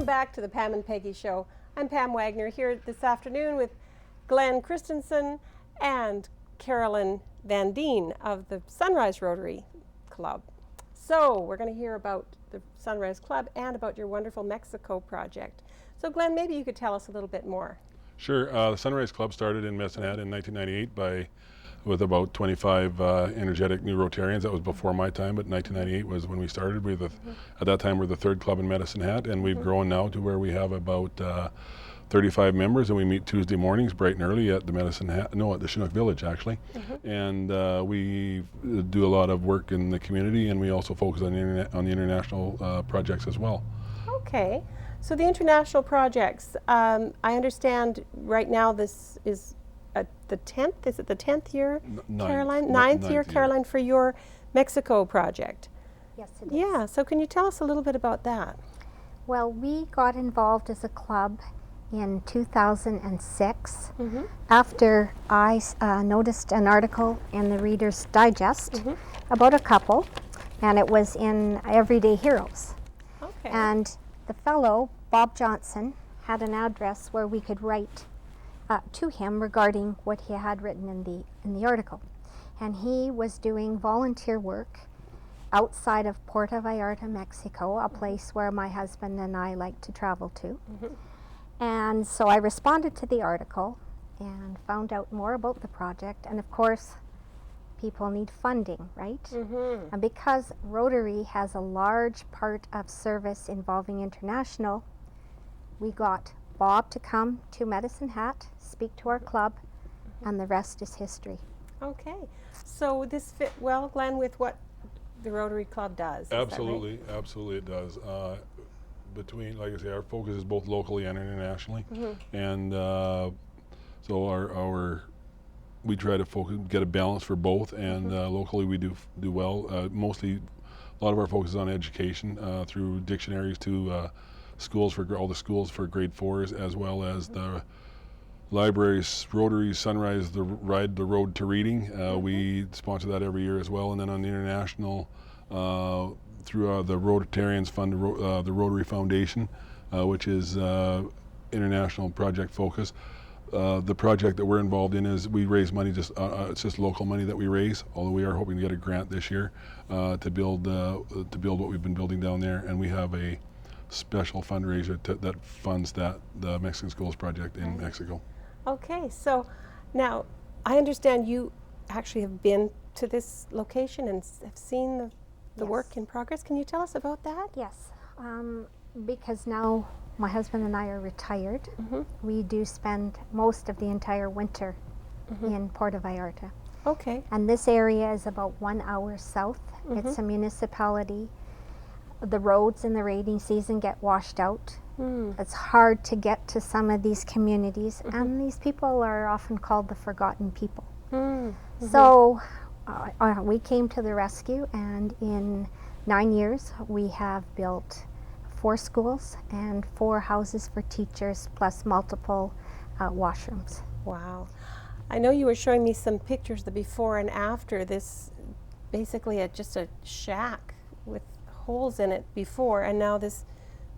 back to the Pam and Peggy Show. I'm Pam Wagner here this afternoon with Glen Christensen and Carolyn Vandean of the Sunrise Rotary Club. So we're going to hear about the Sunrise Club and about your wonderful Mexico project. So Glen, maybe you could tell us a little bit more. Sure. The Sunrise Club started in Medicine Hat in 1998 with about 25 energetic new Rotarians. That was before my time, but 1998 was when we started. At that time, we're the third club in Medicine Hat, and we've grown now to where we have about 35 members, and we meet Tuesday mornings bright and early at the at the Chinook Village, actually. And we do a lot of work in the community, and we also focus on the international projects as well. Okay. So the international projects, I understand right now this is the 10th, is it the 10th year, Caroline? Ninth year, Caroline, for your Mexico project. Yes, it is. Yeah, so can you tell us a little bit about that? Well, we got involved as a club in 2006 after I noticed an article in the Reader's Digest about a couple, and it was in Everyday Heroes. Okay. And the fellow, Bob Johnson, had an address where we could write to him regarding what he had written in the article. And he was doing volunteer work outside of Puerto Vallarta, Mexico, a place where my husband and I like to travel to. And so I responded to the article and found out more about the project. And of course, people need funding, right? And because Rotary has a large part of service involving international, we got Bob to come to Medicine Hat, speak to our club, and the rest is history. Okay. So this fit well, Glen, with what the Rotary Club does. Absolutely, is that right? absolutely it does. Like I say, our focus is both locally and internationally, and so we try to get a balance for both, and locally we do well. Mostly, a lot of our focus is on education through dictionaries to schools for all the schools for grade 4s, as well as the libraries, Rotary Sunrise, the Road to Reading. We sponsor that every year as well, and then on the international, through the Rotarians fund, the Rotary Foundation, which is international project focus. The project that we're involved in is we raise money, it's just local money that we raise, although we are hoping to get a grant this year to build what we've been building down there, and we have a special fundraiser that funds the Mexican Schools project in Mexico. Okay, so now I understand you actually have been to this location and have seen the work in progress. Can you tell us about that? Yes, because now my husband and I are retired. We do spend most of the entire winter in Puerto Vallarta. Okay. And this area is about 1 hour south. It's a municipality. The roads in the rainy season get washed out. It's hard to get to some of these communities, and these people are often called the forgotten people. So we came to the rescue, and in 9 years we have built 4 schools and 4 houses for teachers, plus multiple washrooms. Wow. I know you were showing me some pictures, the before and after. This basically just a shack with holes in it before, and now this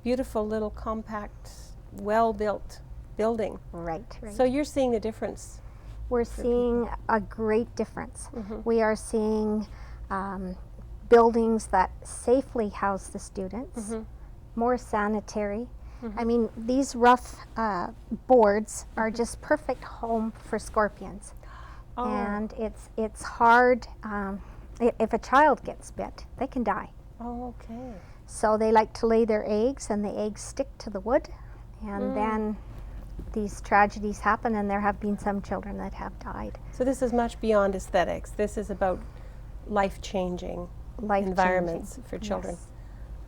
beautiful little compact, well-built building. Right. So you're seeing the difference. We're seeing a great difference. We are seeing buildings that safely house the students, more sanitary. I mean, these rough boards are just perfect home for scorpions. And it's hard, if a child gets bit, they can die. Oh, okay. So they like to lay their eggs, and the eggs stick to the wood, and then these tragedies happen, and there have been some children that have died. So this is much beyond aesthetics. This is about life-changing environments for children.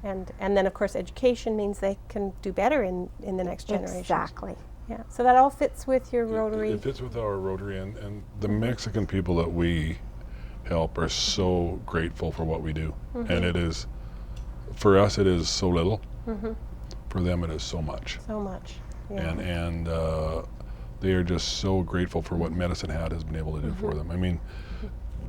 Yes. And then, of course, education means they can do better in the next generation. Exactly. Yeah. So that all fits with your Rotary. It fits with our Rotary, and the Mexican people that we help are so grateful for what we do, and it is, for us it is so little, for them it is so much. So much. Yeah. And they are just so grateful for what Medicine Hat has been able to do for them. I mean,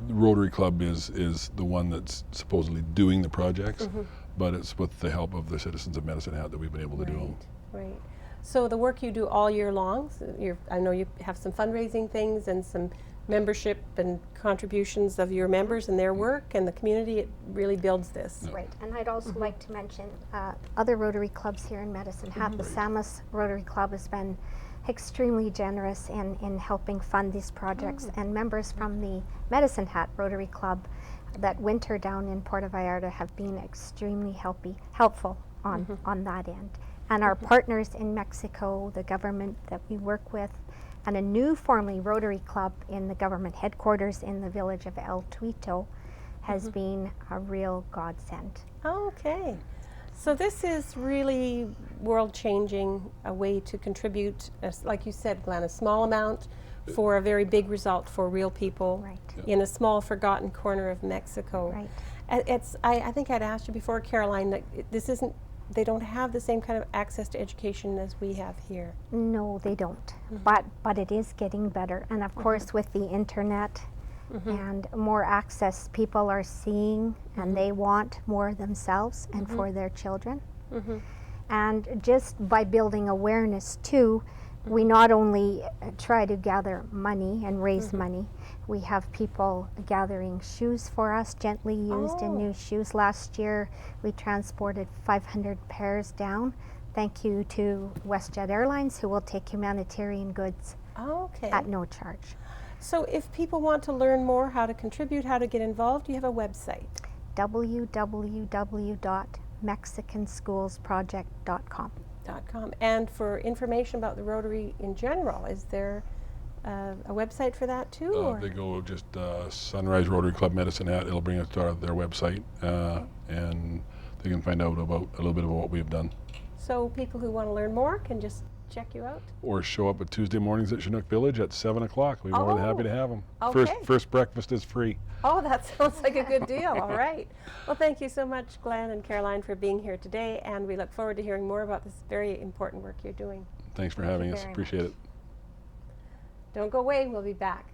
the Rotary Club is the one that's supposedly doing the projects, but it's with the help of the citizens of Medicine Hat that we've been able to do them. Right. So the work you do all year long, so I know you have some fundraising things and some membership and contributions of your members and their work and the community, it really builds this. Right, and I'd also like to mention other Rotary clubs here in Medicine Hat. The Samus Rotary Club has been extremely generous in helping fund these projects, and members from the Medicine Hat Rotary Club that winter down in Puerto Vallarta have been extremely helpful on that end. And our partners in Mexico, the government that we work with, and a new formerly Rotary Club in the government headquarters in the village of El Tuito has been a real godsend. Okay. So this is really world-changing, a way to contribute, like you said, Glenn, a small amount for a very big result for real people Right. in a small forgotten corner of Mexico. Right. I think I'd asked you before, Caroline, that they don't have the same kind of access to education as we have here. No, they don't. But it is getting better. And of course, with the internet and more access, people are seeing and they want more themselves and for their children. And just by building awareness too, we not only try to gather money and raise money, we have people gathering shoes for us, gently used and new shoes. Last year, we transported 500 pairs down. Thank you to WestJet Airlines, who will take humanitarian goods at no charge. So if people want to learn more, how to contribute, how to get involved, you have a website. www.mexicanschoolsproject.com. And for information about the Rotary in general, is there a website for that too? Or? They go just Sunrise Rotary Club Medicine Hat. It'll bring us to their website, and they can find out about a little bit about what we've done. So people who want to learn more can just check you out? Or show up at Tuesday mornings at Chinook Village at 7 o'clock. We're more than happy to have them. Okay. First breakfast is free. Oh, that sounds like a good deal. All right. Well, thank you so much, Glenn and Caroline, for being here today, and we look forward to hearing more about this very important work you're doing. Thanks for having us. very Appreciate it. Don't go away. We'll be back.